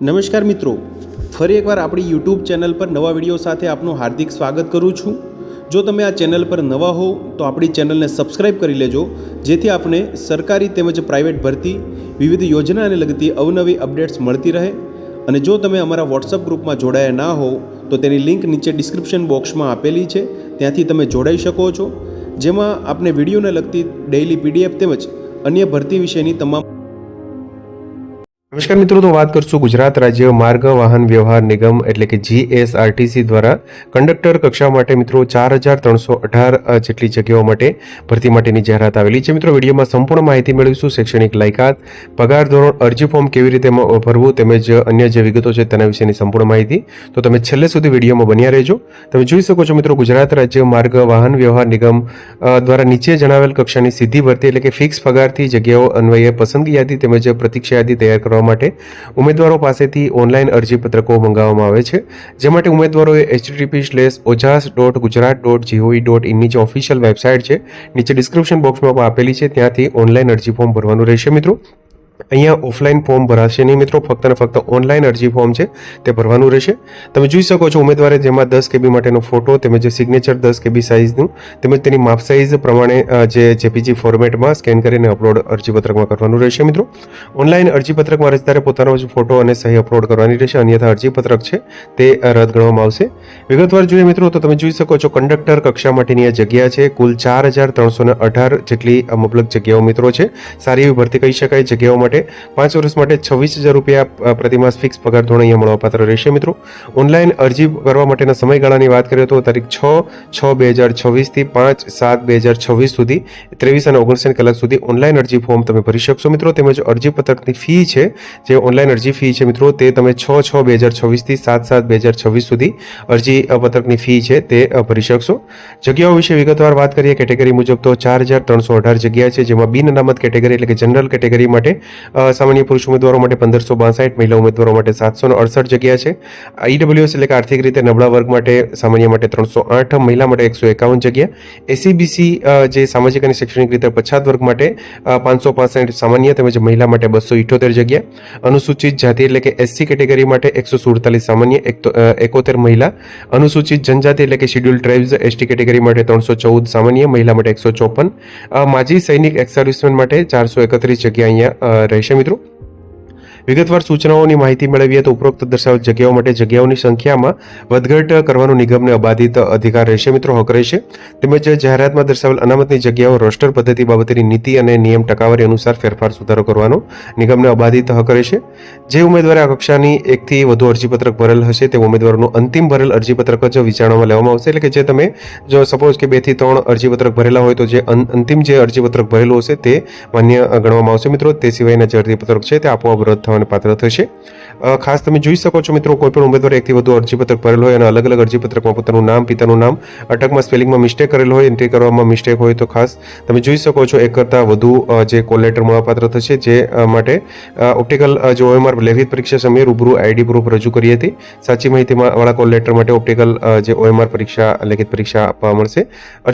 નમસ્કાર મિત્રો, ફરી એકવાર આપણી યુટ્યુબ ચેનલ પર નવા વિડીયો સાથે આપનું હાર્દિક સ્વાગત કરું છું। જો તમે આ ચેનલ પર નવા હો તો આપણી ચેનલને સબસ્ક્રાઈબ કરી લેજો, જેથી આપને સરકારી તેમજ પ્રાઇવેટ ભરતી વિવિધ યોજનાને લગતી અવનવી અપડેટ્સ મળતી રહે। અને જો તમે અમારા વોટ્સઅપ ગ્રુપમાં જોડાયા ના હો તો તેની લિંક નીચે ડિસ્ક્રિપ્શન બોક્સમાં આપેલી છે, ત્યાંથી તમે જોડાઈ શકો છો, જેમાં આપને વિડીયોને લગતી ડેઇલી પીડીએફ તેમજ અન્ય ભરતી વિશેની તમામ। નમસ્કાર મિત્રો, તો વાત કરશું ગુજરાત રાજ્ય માર્ગ વાહન વ્યવહાર નિગમ એટલે કે GSRTC દ્વારા કંડક્ટર કક્ષા માટે મિત્રો 4318 જેટલી જગ્યાઓ માટે ભરતી માટેની જાહેરાત આવેલી છે। મિત્રો વિડીયોમાં સંપૂર્ણ માહિતી મેળવીશું। શૈક્ષણિક લાયકાત, પગાર ધોરણ, અરજી ફોર્મ કેવી રીતે ભરવું તેમજ અન્ય જે વિગતો છે તેના વિશેની સંપૂર્ણ માહિતી, તો તમે છેલ્લે સુધી વિડીયોમાં બન્યા રહેજો। તમે જોઈ શકો છો મિત્રો, ગુજરાત રાજ્ય માર્ગ વાહન વ્યવહાર નિગમ દ્વારા નીચે જણાવેલ કક્ષાની સીધી ભરતી એટલે કે ફિક્સ પગારથી જગ્યાઓ અન્વયે પસંદગી યાદી તેમજ પ્રતીક્ષા યાદી તૈયાર કરવા માટે ઉમેદવારો પાસેથી ઓનલાઈન અરજીપત્રકો મંગાવવામાં આવે છે, જે માટે ઉમેદવારોએ https://ojas.gujarat.gov.in ની જે ઓફિશિયલ વેબસાઇટ છે નીચે ડિસ્ક્રિપ્શન બોક્સમાં આપેલી છે, ત્યાંથી ઓનલાઈન અરજી ફોર્મ ભરવાનું રહેશે। મિત્રો અહીંયા ઓફલાઈન ફોર્મ ભરાશે નહીં મિત્રો, ફક્ત ને ફક્ત ઓનલાઈન અરજી ફોર્મ છે તે ભરવાનું રહેશે। તમે જોઈ શકો છો ઉમેદવારે જેમાં 10 KB માટેનો ફોટો તેમજ સિગ્નેચર 10 KB સાઇઝનું તેમજ તેની માપ સાઇઝ પ્રમાણે જે JPG ફોર્મેટમાં સ્કેન કરીને અપલોડ અરજીપત્રકમાં કરવાનું રહેશે। મિત્રો ઓનલાઈન અરજીપત્રકમાં અરજદારે પોતાનો જ ફોટો અને સહી અપલોડ કરવાની રહેશે, અન્યથા અરજીપત્રક છે તે રદ ગણવામાં આવશે। વિગતવાર જોઈએ મિત્રો તો તમે જોઈ શકો છો કંડક્ટર કક્ષા માટેની આ જગ્યા છે, કુલ 4318 જેટલી મબલક જગ્યાઓ મિત્રો છે। સારી એવી ભરતી કહી શકાય। જગ્યાઓ માટે 5 વર્ષ માટે 26,000 રૂપિયા પ્રતિમાસ ફિક્સ પગાર ધોરણ અહીંયા મળવાપાત્ર રહેશે। મિત્રો ઓનલાઈન અરજી કરવા માટેના સમયગાળાની વાત કરીએ તો તારીખ 6/6/2026 થી 5/7/2026 સુધી 23 અને 59 કલાક સુધી ઓનલાઈન અરજી ફોર્મ તમે ભરી શકશો। મિત્રો તેમજ અરજીપત્રકની ફી છે, જે ઓનલાઈન અરજી ફી છે મિત્રો, તે તમે 6/6/2026 થી 7/7/2026 સુધી અરજી પત્રકની ફી છે તે ભરી શકશો। જગ્યાઓ વિશે વિગતવાર વાત કરીએ કેટેગરી મુજબ તો 4318 જગ્યા છે, જેમાં બિન અનામત કેટેગરી એટલે કે જનરલ કેટેગરી માટે સામાન્ય પુરુષ ઉમેદવારો માટે 1562, મહિલા ઉમેદવારો માટે 768 જગ્યા છે। IWS એટલે કે આર્થિક રીતે નબળા વર્ગ માટે સામાન્ય માટે 308, મહિલા માટે 151 જગ્યા। SCBC જે સામાજિક અને શૈક્ષણિક રીતે પછાત વર્ગ માટે 565 સામાન્ય તેમજ મહિલા માટે 278 જગ્યા। અનુસૂચિત જાતિ એટલે કે SC કેટેગરી માટે 147 સામાન્ય, 71 મહિલા। અનુસૂચિત જનજાતિ એટલે કે શેડ્યુલ ટ્રાઇબ્સ ST કેટેગરી માટે 314 સામાન્ય, મહિલા માટે 154। માજી સૈનિક એક્સ સર્વિસમેન માટે 431 જગ્યા અહીંયા રહેશે। મિત્રો વિગતવાર સૂચનાઓની માહિતી મેળવીએ તો ઉપરોક્ત દર્શાવેલ જગ્યાઓ માટે જગ્યાઓની સંખ્યામાં વધઘટ કરવાનો નિગમને અબાધિત અધિકાર રહેશે। મિત્રો હક રહેશે। તેમજ જાહેરાતમાં દર્શાવેલ અનામતની જગ્યાઓ રોસ્ટર પદ્ધતિ બાબતેની નીતિ અને નિયમ ટકાવારી અનુસાર ફેરફાર સુધારો કરવાનો નિગમને અબાધિત હક રહેશે। જે ઉમેદવારે આ કક્ષાની એકથી વધુ અરજીપત્રક ભરેલ હશે તે ઉમેદવારોનું અંતિમ ભરેલ અરજીપત્રક જ વિચારણામાં લેવામાં આવશે। એટલે કે જે તમે જો સપોઝ કે 2 થી 3 અરજીપત્રક ભરેલા હોય તો જે અંતિમ જે અરજીપત્રક ભરેલું હશે તે માન્ય ગણવામાં આવશે। મિત્રો તે સિવાયના જે અરજીપત્રક છે તે આપોઆપ રદ થવાને પાત્ર થશે। ખાસ તમે જોઈ શકો છો મિત્રો, કોઈ પણ ઉમેદવારે એકથી વધુ અરજીપત્રક ભરેલ હોય અને અલગ અલગ અરજીપત્રકમાં પોતાનું નામ, પિતાનું નામ, અટકમાં સ્પેલિંગમાં મિસ્ટેક કરેલ હોય, એન્ટ્રી કરવામાં મિસ્ટેક હોય તો ખાસ તમે જોઈ શકો છો એક કરતાં વધુ જે કોલ લેટર મળવાપાત્ર થશે। જે માટે ઓપ્ટિકલ જે OMR લેખિત પરીક્ષા સમયે રૂબરૂ ID પ્રૂફ રજૂ કરી હતી। સાચી માહિતીમાં વાળા કોલ લેટર માટે ઓપ્ટિકલ જે OMR પરીક્ષા લેખિત પરીક્ષા આપવા મળશે।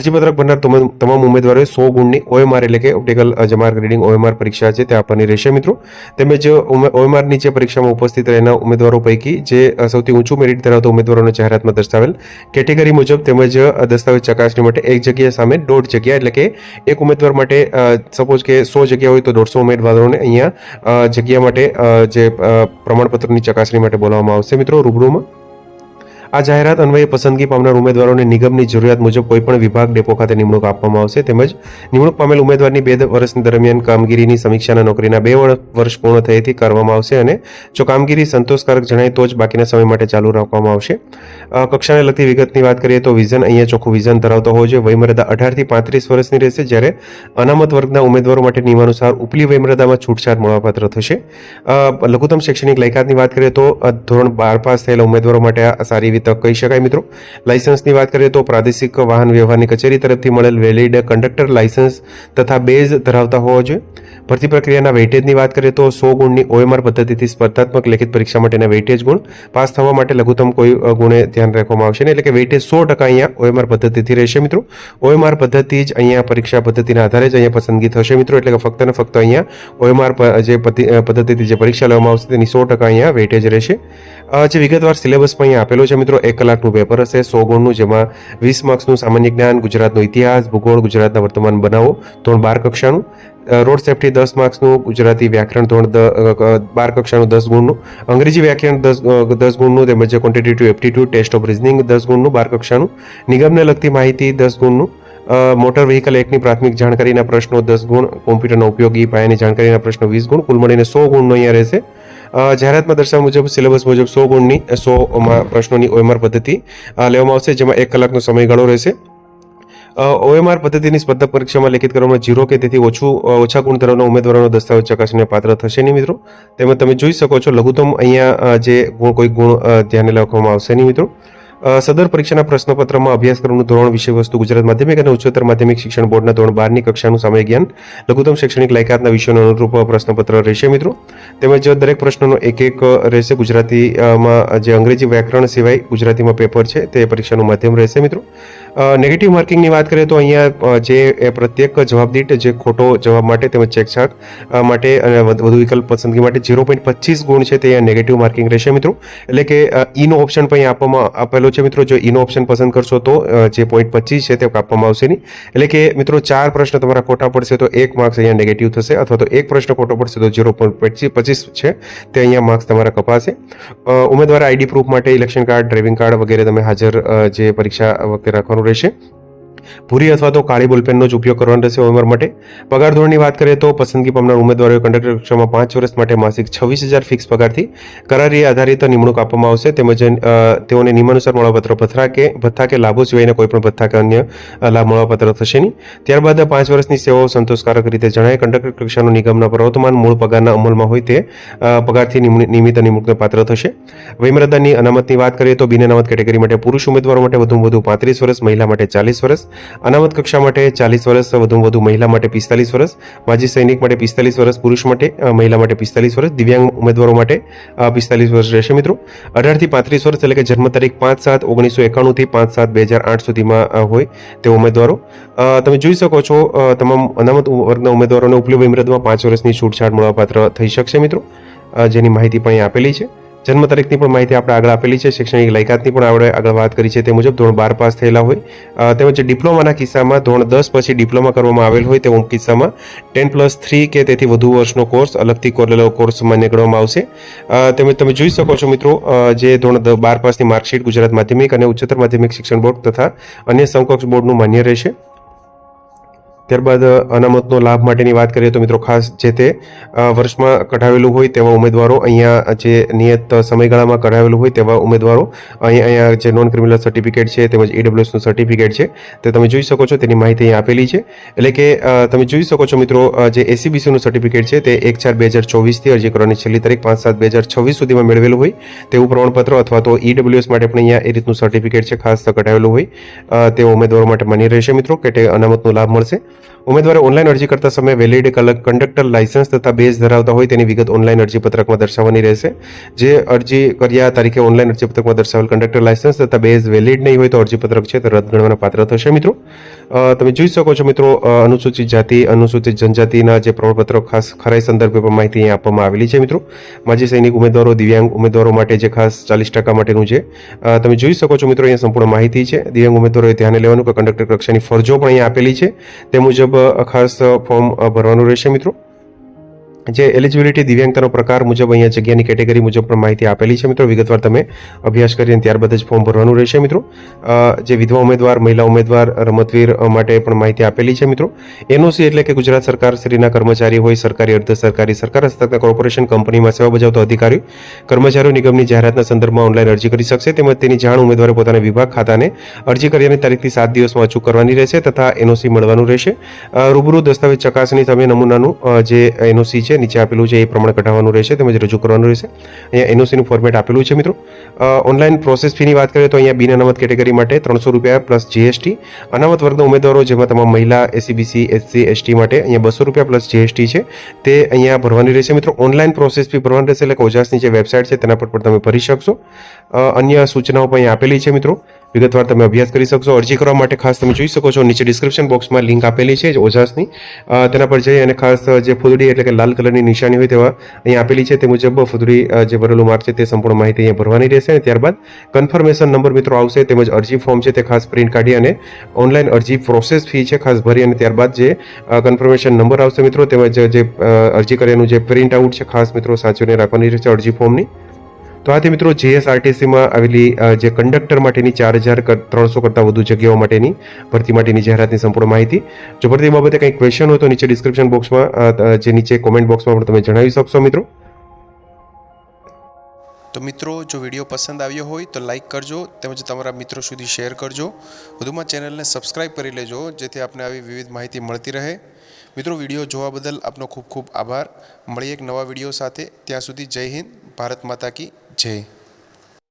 અરજીપત્રક ભરનાર તમામ ઉમેદવારોએ 100 ગુણની OMR એટલે કે ઓપ્ટિકલ જે માર્ક રીડિંગ OMR પરીક્ષા છે તે આપવાની રહેશે। મિત્રો તેમજ OMR ની જે પરીક્ષામાં ઉપસ્થિત રહેનાર ઉમેદવારો પૈકી જે સૌથી ઊંચું મેરિટ ધરાવતા ઉમેદવારોને જાહેરાતમાં દર્શાવેલ કેટેગરી મુજબ તેમજ દસ્તાવેજ ચકાસણી માટે એક જગ્યા સામે 1.5 જગ્યા એટલે કે એક ઉમેદવાર માટે સપોઝ કે 100 જગ્યા હોય તો 150 ઉમેદવારોને અહીંયા જગ્યા માટે જે પ્રમાણપત્રની ચકાસણી માટે બોલાવવામાં આવશે। મિત્રો રૂબરૂમાં આ જાહેરાત અન્વયે પસંદગી પામનાર ઉમેદવારોને નિગમની જરૂરિયાત મુજબ કોઈપણ વિભાગ ડેપો ખાતે નિમણૂક આપવામાં આવશે। તેમજ નિમણૂક પામેલ ઉમેદવારની 2 વર્ષ દરમિયાન કામગીરીની સમીક્ષાના નોકરીના 2 વર્ષ પૂર્ણ થયેથી કરવામાં આવશે અને જો કામગીરી સંતોષકારક જણાય તો જ બાકીના સમય માટે ચાલુ રાખવામાં આવશે। કક્ષાને લગતી વિગતની વાત કરીએ તો વિઝન અહીંયા ચોખ્ખું વિઝન ધરાવતો હોવો જોઈએ। વયમર્યાદા 18 થી 35 વર્ષની રહેશે, જ્યારે અનામત વર્ગના ઉમેદવારો માટે નિયમાનુસાર ઉપલી વયમર્યાદામાં છૂટછાટ મળવાપાત્ર થશે। લઘુત્તમ શૈક્ષણિક લાયકાતની વાત કરીએ તો ધોરણ 12 પાસ થયેલા ઉમેદવારો માટે આ સારી તક કહી શકાય। મિત્રો લાયસન્સની વાત કરીએ તો પ્રાદેશિક વાહન વ્યવહારની કચેરી તરફથી મળેલ વેલિડ કંડક્ટર લાયસન્સ તથા બેઝ ધરાવતા હોવા જોઈએ। ભરતી પ્રક્રિયાના વેઇટેજની વાત કરીએ તો 100 ગુણની OMR પદ્ધતિથી સ્પર્ધાત્મક લેખિત પરીક્ષા માટેના વેઇટેજ ગુણ પાસ થવા માટે લઘુત્તમ કોઈ ગુણે ધ્યાન રાખવામાં આવશે નહીં, એટલે કે વેઇટેજ 100% અહીંયા OMR પદ્ધતિથી રહેશે મિત્રો. OMR પદ્ધતિ જ અહીંયા પરીક્ષા પદ્ધતિના આધારે જ અહીંયા પસંદગી થશે મિત્રો, એટલે કે ફક્ત ને ફક્ત અહીંયા OMR જે પદ્ધતિથી જે પરીક્ષા લેવામાં આવશે તેની 100% અહીંયા વેઇટેજ રહેશે. જે વિગતવાર સિલેબસ પણ અહીંયા આપેલો છે મિત્રો, 1 કલાકનું પેપર હશે 100 ગુણનું, જેમાં 20 માર્ક્સનું સામાન્ય જ્ઞાન, ગુજરાતનો ઇતિહાસ, ભૂગોળ, ગુજરાતના વર્તમાન બનાવો ધોરણ 12 કક્ષાનું, રોડ સેફ્ટી 10 માર્ક્સનું, ગુજરાતી વ્યાકરણ ધોરણ 12 કક્ષાનું 10 ગુણનું, અંગ્રેજી વ્યાકરણ 10 ગુણનું, તેમજ quantitative aptitude test of reasoning 10 ગુણનું 12 કક્ષાનું, નિગમને લગતી માહિતી 10 ગુણનું, મોટર વ્હીકલ એક્ટની પ્રાથમિક જાણકારીના પ્રશ્નો 10 ગુણ, કોમ્પ્યુટરના ઉપયોગી પાયાની જાણકારીના પ્રશ્નો 20 ગુણ, કુલ મળીને 100 ગુણનો અહીંયા રહેશે. જાહેરાતમાં દર્શાવ્યા મુજબ સિલેબસ મુજબ 100 ગુણની 100 પ્રશ્નોની OMR પદ્ધતિ લેવામાં આવશે, જેમાં 1 કલાકનો સમયગાળો રહેશે. OMR પદ્ધતિની સ્પર્ધક પરીક્ષામાં લેખિત કરવામાં 0 કે તેથી ઓછા ગુણ ધરાવનાર ઉમેદવારોનો દસ્તાવેજ ચકાસણીને પાત્ર થશે નહીં મિત્રો. તેમજ તમે જોઈ શકો છો લઘુત્તમ અહીંયા જે કોઈ ગુણ ધ્યાને રાખવામાં આવશે નહીં મિત્રો. સદર પરીક્ષાના પ્રશ્નપત્રમાં અભ્યાસક્રમનું ધોરણ, વિષયવસ્તુ ગુજરાત માધ્યમિક અને ઉચ્ચતર માધ્યમિક શિક્ષણ બોર્ડના ધોરણ 12ની કક્ષાનું સામાયિક જ્ઞાન, લઘુત્તમ શૈક્ષણિક લાયકાતના વિષયોને અનુરૂપ પ્રશ્નપત્ર રહેશે મિત્રો. તેમજ દરેક પ્રશ્નનો એક રહેશે. ગુજરાતીમાં જે અંગ્રેજી વ્યાકરણ સિવાય ગુજરાતીમાં પેપર છે તે પરીક્ષાનું માધ્યમ રહેશે મિત્રો. નેગેટિવ માર્કિંગની વાત કરીએ તો અહીંયા જે પ્રત્યેક જવાબ દીઠ જે ખોટો જવાબ માટે તેમજ ચેકછાક માટે અને વધુ વિકલ્પ પસંદગી માટે 0.25 ગુણ છે તે અહીંયા નેગેટિવ માર્કિંગ રહેશે મિત્રો. એટલે કે ઈનો ઓપ્શન પણ આપવામાં આપેલો છે મિત્રો. જો ઈનો ઓપ્શન પસંદ કરશો તો જે 0.25 છે તે કાપવામાં આવશે નહીં. એટલે કે મિત્રો 4 પ્રશ્ન તમારા ખોટા પડશે તો 1 માર્ક્સ અહીંયા નેગેટિવ થશે, અથવા તો 1 પ્રશ્ન ખોટો પડશે તો 0.25 છે તે અહીંયા માર્ક્સ તમારા કપાશે. ઉમેદવાર આઈડી પ્રૂફ માટે ઇલેક્શન કાર્ડ, ડ્રાઇવિંગ કાર્ડ વગેરે તમે હાજર જે પરીક્ષા વખતે રાખવાનું રહેશે. ભૂરી અથવા તો કાળી બોલપેનનો જ ઉપયોગ કરવાનો રહેશે OMR માટે. પગાર ધોરણની વાત કરીએ તો પસંદગી પામનાર ઉમેદવારોએ કંડક્ટર કક્ષામાં 5 વર્ષ માટે માસિક 26,000 ફિક્સ પગારથી કરારી આધારિત નિમણૂક આપવામાં આવશે. તેમજ તેઓને નિયમાનુસાર મળવાપત્ર ભથ્થા કે લાભો સિવાયના કોઈપણ ભથ્થા કે અન્ય લાભ મળવાપત્ર થશે નહીં. ત્યારબાદ 5 વર્ષની સેવાઓ સંતોષકારક રીતે જણાય કંડક્ટર કક્ષાનો નિગમના પ્રવર્તમાન મૂળ પગારના અમલમાં હોય તે પગારથી નિયમિત નિમણૂકને પાત્ર થશે. વયમર્યાદાની અનામતની વાત કરીએ તો બિન અનામત કેટેગરી માટે પુરુષ ઉમેદવારો માટે વધુમાં વધુ 35 વર્ષ, મહિલા માટે 40 વર્ષ, અનામત કક્ષા માટે 40 વર્ષ, વધુમાં વધુ મહિલા માટે 45 વર્ષ, માજી સૈનિક માટે 45 વર્ષ પુરુષ માટે, મહિલા માટે 45 વર્ષ, દિવ્યાંગ ઉમેદવારો માટે 45 વર્ષ રહેશે મિત્રો. 18 થી 35 વર્ષ એટલે કે જન્મ તારીખ 5/7/1991 થી 5/7/2008 સુધીમાં હોય તે ઉમેદવારો. તમે જોઈ શકો છો તમામ અનામત વર્ગના ઉમેદવારોને ઉપલી વયમર્યાદામાં 5 વર્ષની છૂટછાટ મળવાપાત્ર થઈ શકશે મિત્રો, જેની માહિતી પણ અહીં આપેલી છે. જન્મ તારીખની પણ માહિતી આપણે આગળ આપેલી છે. શૈક્ષણિક લાયકાતની પણ આપણે આગળ વાત કરી છે તે મુજબ ધોરણ 12 પાસ થયેલા હોય, તેમજ ડિપ્લોમાના કિસ્સામાં ધોરણ 10 પછી ડિપ્લોમા કરવામાં આવેલ હોય તેવા કિસ્સામાં 10+3 કે તેથી વધુ વર્ષનો કોર્સ અલગથી કરેલો કોર્સ માન્ય ગણવામાં આવશે. તેમજ તમે જોઈ શકો છો મિત્રો જે ધોરણ 12 પાસની માર્કશીટ ગુજરાત માધ્યમિક અને ઉચ્ચતર માધ્યમિક શિક્ષણ બોર્ડ તથા અન્ય સમકક્ષ બોર્ડનું માન્ય રહેશે. ત્યારબાદ અનામતનો લાભ માટેની વાત કરીએ તો મિત્રો ખાસ જે તે વર્ષમાં કઢાવેલું હોય તેવા ઉમેદવારો, અહીંયા જે નિયત સમયગાળામાં કઢાવેલું હોય તેવા ઉમેદવારો અહીંયા જે નોન ક્રિમિનલ સર્ટિફિકેટ છે તેમજ EWSનું સર્ટિફિકેટ છે તે તમે જોઈ શકો છો, તેની માહિતી અહીં આપેલી છે. એટલે કે તમે જોઈ શકો છો મિત્રો જે ACBCનું સર્ટિફિકેટ છે તે 1/4/2024 અરજી કરવાની છેલ્લી તારીખ 5/7/2026 સુધીમાં મેળવેલું હોય તેવું પ્રમાણપત્ર, અથવા તો EWS માટે પણ અહીંયા એ રીતનું સર્ટિફિકેટ છે ખાસ કઢાવેલું હોય તેવા ઉમેદવારો માટે માન્ય રહેશે મિત્રો કે તે અનામતનો લાભ મળશે. ઉમેદવારે ઓનલાઈન અરજી કરતા સમયે વેલિડ કંડક્ટર લાયસન્સ તથા બેઝ ધરાવતા હોય તેની વિગત ઓનલાઈન અરજીપત્રકમાં દર્શાવવાની રહેશે. જે અરજી કર્યા તારીખે ઓનલાઈન અરજીપત્રકમાં દર્શાવેલ કંડક્ટર લાયસન્સ તથા બેઝ વેલિડ નહીં હોય તો અરજીપત્રક છે તે રદ ગણવાના પાત્ર થશે મિત્રો. તમે જોઈ શકો છો મિત્રો અનુસૂચિત જાતિ, અનુસૂચિત જનજાતિના જે પ્રમાણપત્રો ખાસ ખરાઈ સંદર્ભે પણ માહિતી અહીં આપવામાં આવેલી છે મિત્રો. માજી સૈનિક ઉમેદવારો, દિવ્યાંગ ઉમેદવારો માટે જે ખાસ 40% માટેનું છે તમે જોઈ શકો છો મિત્રો, અહીંયા સંપૂર્ણ માહિતી છે. દિવ્યાંગ ઉમેદવારોએ ધ્યાને લેવાનું કે કંડક્ટર કક્ષાની ફરજો પણ અહીંયા આપેલી છે તે મુજબ ખાસ ફોર્મ ભરવાનું રહેશે મિત્રો. જે એલિજિબિલિટી દિવ્યાંગતાનો પ્રકાર મુજબ અહીંયા જગ્યાની કેટેગરી મુજબ પણ માહિતી આપેલી છે મિત્રો. વિગતવાર તમે અભ્યાસ કરીને ત્યારબાદ જ ફોર્મ ભરવાનું રહેશે મિત્રો. જે વિધવા ઉમેદવાર, મહિલા ઉમેદવાર, રમતવીર માટે પણ માહિતી આપેલી છે મિત્રો. NOC એટલે કે ગુજરાત સરકાર શ્રીના કર્મચારી હોય, સરકારી, અર્ધ સરકારી, સરકાર હસ્તકના કોર્પોરેશન કંપનીમાં સેવા બજાવતા અધિકારી કર્મચારીઓ નિગમની જાહેરાતના સંદર્ભમાં ઓનલાઈન અરજી કરી શકશે. તેમજ તેની જાણ ઉમેદવારે પોતાના વિભાગ ખાતાને અરજી કર્યાની તારીખથી 7 દિવસમાં અચૂક કરવાની રહેશે તથા NOC મળવાનું રહેશે. રૂબરૂ દસ્તાવેજ ચકાસણી તમે નમૂનાનું જે NOC છે છે નીચે આપેલું છે એ પ્રમાણે કઢાવવાનું રહેશે તેમજ રજૂ કરવાનું રહેશે. અહીંયા એનઓસીનું ફોર્મેટ આપેલું છે મિત્રો. ઓનલાઈન પ્રોસેસ ફીની વાત કરીએ તો અહીંયા બિન અનામત કેટેગરી માટે ₹300 પ્લસ GST. અનામત વર્ગના ઉમેદવારો જેમાં તમામ મહિલા, SC/BC, SC, ST માટે અહીંયા ₹200 પ્લસ GST છે તે અહીંયા ભરવાની રહેશે મિત્રો. ઓનલાઈન પ્રોસેસ ફી ભરવાની રહેશે એટલે ઓજાસની જે વેબસાઇટ છે તેના પર પણ તમે ભરી શકશો. અન્ય સૂચનાઓ પણ અહીંયા આપેલી છે મિત્રો, વિગતવાર તમે અભ્યાસ કરી શકશો. અરજી કરવા માટે ખાસ તમે જોઈ શકો છો નીચે ડિસ્ક્રિપ્શન બોક્સમાં લિંક આપેલી છે ઓજાસની, તેના પર જઈ અને ખાસ જે ફૂદડી એટલે કે લાલ કલરની નિશાની હોય તેવા અહીંયા આપેલી છે તે મુજબ ફૂદડી જે ભરેલું માર્ક છે તે સંપૂર્ણ માહિતી અહીંયા ભરવાની રહેશે. અને ત્યારબાદ કન્ફર્મેશન નંબર મિત્રો આવશે તેમજ અરજી ફોર્મ છે તે ખાસ પ્રિન્ટ કાઢી અને ઓનલાઈન અરજી પ્રોસેસ ફી છે ખાસ ભરી અને ત્યારબાદ જે કન્ફર્મેશન નંબર આવશે મિત્રો તેમજ જે અરજી કર્યાનું જે પ્રિન્ટ આઉટ છે ખાસ મિત્રો સાચવીને રાખવાની રહેશે અરજી ફોર્મની. તો આથી મિત્રો GSRTCમાં આવેલી જે કંડક્ટર માટેની 4300 કરતાં વધુ જગ્યાઓ માટેની ભરતી માટેની જાહેરાતની સંપૂર્ણ માહિતી. જો ભરતી બાબતે કંઈ ક્વેશ્ચન હોય તો નીચે ડિસ્ક્રિપ્શન બોક્સમાં જે નીચે કોમેન્ટ બોક્સમાં પણ તમે જણાવી શકશો મિત્રો. તો મિત્રો, જો વિડીયો પસંદ આવ્યો હોય તો લાઇક કરજો તેમજ તમારા મિત્રો સુધી શેર કરજો. વધુમાં ચેનલને સબસ્ક્રાઈબ કરી લેજો જેથી આપને આવી વિવિધ માહિતી મળતી રહે. મિત્રો, વિડીયો જોવા બદલ આપનો ખૂબ ખૂબ આભાર. મળીએ એક નવા વિડીયો સાથે. ત્યાં સુધી જય હિન્દ, ભારત માતા કી જય.